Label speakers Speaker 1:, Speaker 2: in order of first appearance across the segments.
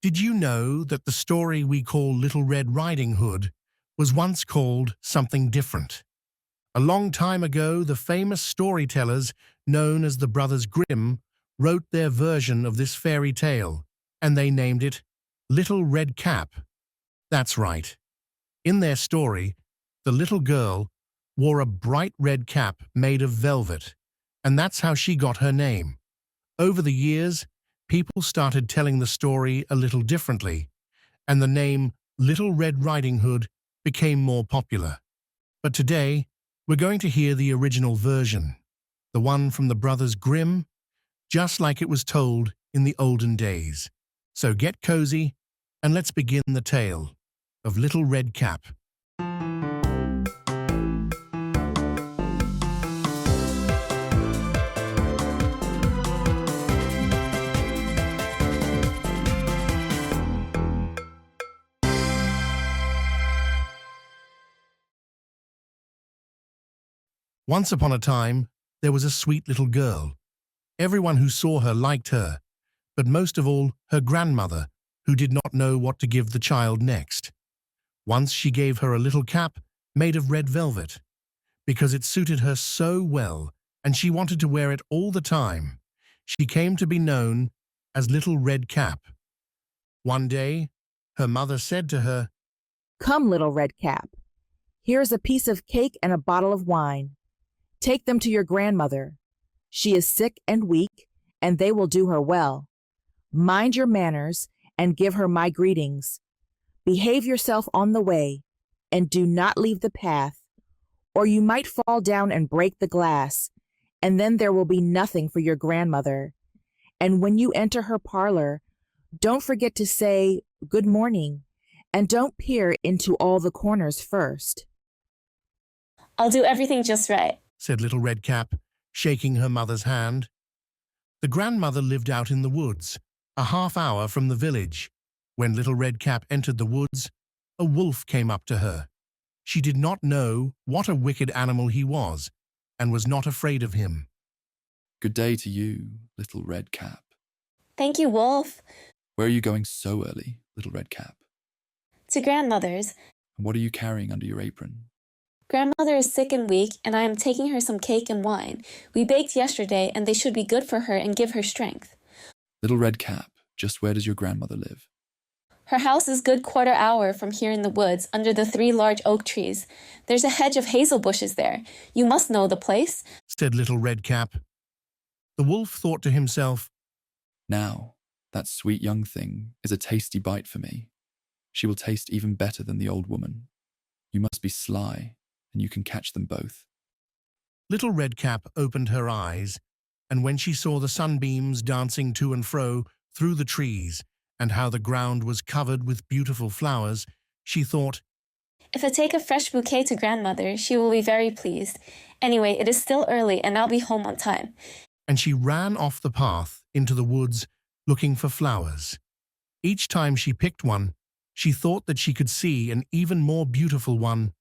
Speaker 1: Did you know that the story we call Little Red Riding Hood was once called something different? A long time ago, the famous storytellers, known as the Brothers Grimm, wrote their version of this fairy tale, and they named it Little Red Cap. That's right. In their story, the little girl wore a bright red cap made of velvet, and that's how she got her name. Over the years, people started telling the story a little differently, and the name Little Red Riding Hood became more popular. But today, we're going to hear the original version, the one from the Brothers Grimm, just like it was told in the olden days. So get cozy, and let's begin the tale of Little Red Cap. Once upon a time, there was a sweet little girl. Everyone who saw her liked her, but most of all, her grandmother, who did not know what to give the child next. Once she gave her a little cap made of red velvet, because it suited her so well, and she wanted to wear it all the time. She came to be known as Little Red Cap. One day, her mother said to her,
Speaker 2: "Come, little red cap. Here's a piece of cake and a bottle of wine. Take them to your grandmother. She is sick and weak, and they will do her well. Mind your manners and give her my greetings. Behave yourself on the way, and do not leave the path, or you might fall down and break the glass, and then there will be nothing for your grandmother. And when you enter her parlor, don't forget to say, 'Good morning,' and don't peer into all the corners first."
Speaker 3: "I'll do everything just right,"
Speaker 1: said Little Red Cap, shaking her mother's hand. The grandmother lived out in the woods, a half-hour from the village. When Little Red Cap entered the woods, a wolf came up to her. She did not know what a wicked animal he was, and was not afraid of him.
Speaker 4: "Good day to you, Little Red Cap.
Speaker 3: "Thank you, Wolf."
Speaker 4: Where are you going so early, Little Red Cap?
Speaker 3: "To grandmother's.
Speaker 4: And what are you carrying under your apron?"
Speaker 3: Grandmother is sick and weak, and I am taking her some cake and wine. We baked yesterday, and they should be good for her and give her strength."
Speaker 4: Little Red Cap, just where does your grandmother live?
Speaker 3: "Her house is good quarter hour from here in the woods, under the 3 large oak trees. There's a hedge of hazel bushes there. You must know the place,"
Speaker 1: said Little Red Cap. The wolf thought to himself,
Speaker 4: "Now, that sweet young thing is a tasty bite for me. She will taste even better than the old woman. You must be sly, and you can catch them both."
Speaker 1: Little Red Cap opened her eyes, and when she saw the sunbeams dancing to and fro through the trees, and how the ground was covered with beautiful flowers, she thought,
Speaker 3: "If I take a fresh bouquet to grandmother, she will be very pleased. Anyway, it is still early, and I'll be home on time."
Speaker 1: And she ran off the path into the woods looking for flowers. Each time she picked one, she thought that she could see an even more beautiful one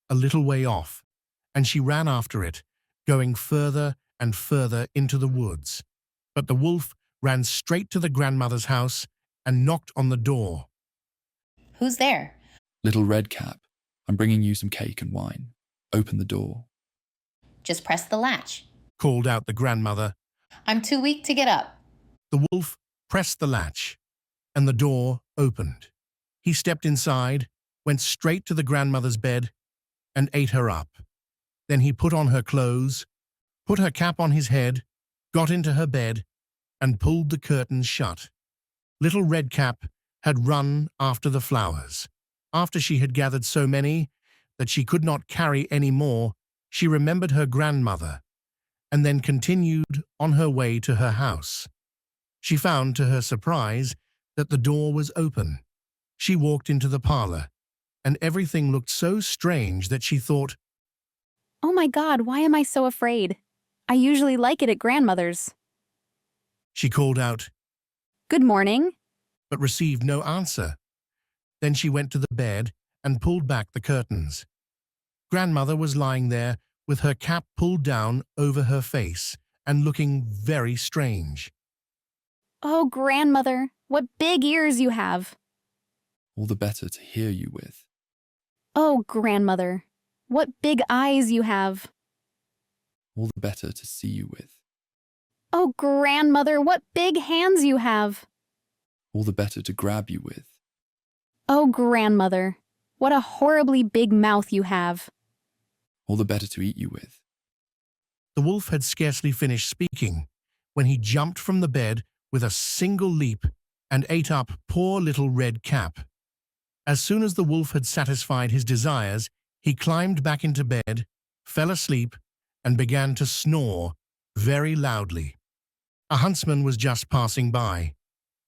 Speaker 1: a little way off, and she ran after it, going further and further into the woods. But the wolf ran straight to the grandmother's house and knocked on the door.
Speaker 5: "Who's there?"
Speaker 4: "Little Red Cap, I'm bringing you some cake and wine. Open the door."
Speaker 5: "Just press the latch."
Speaker 1: Called out the grandmother.
Speaker 5: "I'm too weak to get up."
Speaker 1: The wolf pressed the latch, and the door opened. He stepped inside, went straight to the grandmother's bed, and ate her up. Then he put on her clothes, put her cap on his head, got into her bed, and pulled the curtains shut. Little Red Cap had run after the flowers. After she had gathered so many that she could not carry any more, she remembered her grandmother, and then continued on her way to her house. She found, to her surprise, that the door was open. She walked into the parlor, and everything looked so strange that she thought,
Speaker 6: "Oh my God, why am I so afraid? I usually like it at grandmother's."
Speaker 1: She called out,
Speaker 6: "Good morning."
Speaker 1: but received no answer. Then she went to the bed and pulled back the curtains. Grandmother was lying there with her cap pulled down over her face and looking very strange.
Speaker 6: Oh, grandmother, what big ears you have.
Speaker 4: All the better to hear you with.
Speaker 6: Oh, grandmother, what big eyes you have.
Speaker 4: All the better to see you with.
Speaker 6: Oh, grandmother, what big hands you have.
Speaker 4: All the better to grab you with.
Speaker 6: Oh, grandmother, what a horribly big mouth you have.
Speaker 4: All the better to eat you with.
Speaker 1: The wolf had scarcely finished speaking when he jumped from the bed with a single leap and ate up poor little Red Cap. As soon as the wolf had satisfied his desires, he climbed back into bed, fell asleep, and began to snore very loudly. A huntsman was just passing by.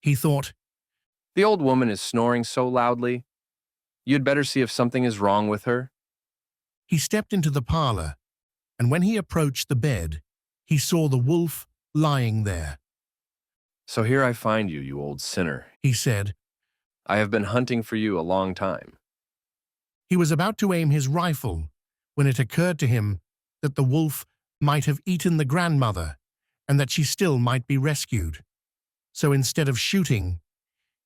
Speaker 1: He thought,
Speaker 7: The old woman is snoring so loudly. You'd better see if something is wrong with her.
Speaker 1: he stepped into the parlor, and when he approached the bed, he saw the wolf lying there.
Speaker 7: So here I find you, you old sinner.
Speaker 1: He said.
Speaker 7: I have been hunting for you a long time.
Speaker 1: He was about to aim his rifle when it occurred to him that the wolf might have eaten the grandmother and that she still might be rescued. So instead of shooting,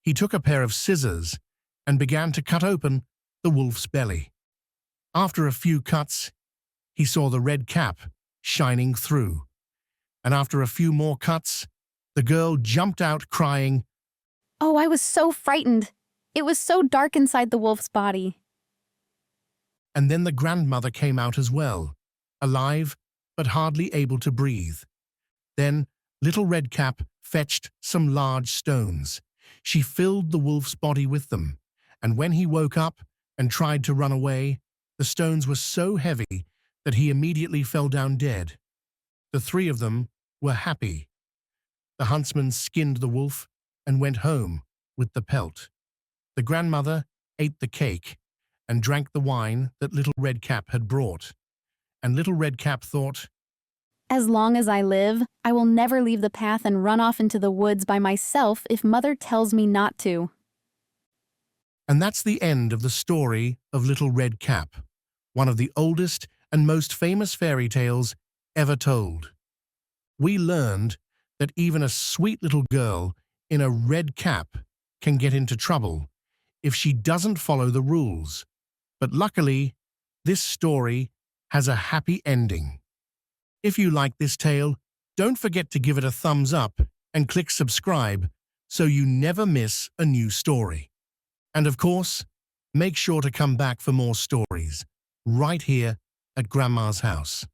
Speaker 1: he took a pair of scissors and began to cut open the wolf's belly. After a few cuts, he saw the red cap shining through, and after a few more cuts, the girl jumped out crying,
Speaker 6: Oh, I was so frightened. It was so dark inside the wolf's body.
Speaker 1: and then the grandmother came out as well, alive but hardly able to breathe. Then Little Red Cap fetched some large stones. She filled the wolf's body with them, and when he woke up and tried to run away, the stones were so heavy that he immediately fell down dead. The three of them were happy. The huntsman skinned the wolf and went home with the pelt. The grandmother ate the cake and drank the wine that Little Red Cap had brought. And Little Red Cap thought,
Speaker 6: As long as I live, I will never leave the path and run off into the woods by myself if Mother tells me not to.
Speaker 1: and that's the end of the story of Little Red Cap, one of the oldest and most famous fairy tales ever told. We learned that even a sweet little girl in a red cap can get into trouble if she doesn't follow the rules. But luckily, this story has a happy ending. If you like this tale, don't forget to give it a thumbs up and click subscribe so you never miss a new story. And of course, make sure to come back for more stories right here at Grandma's house.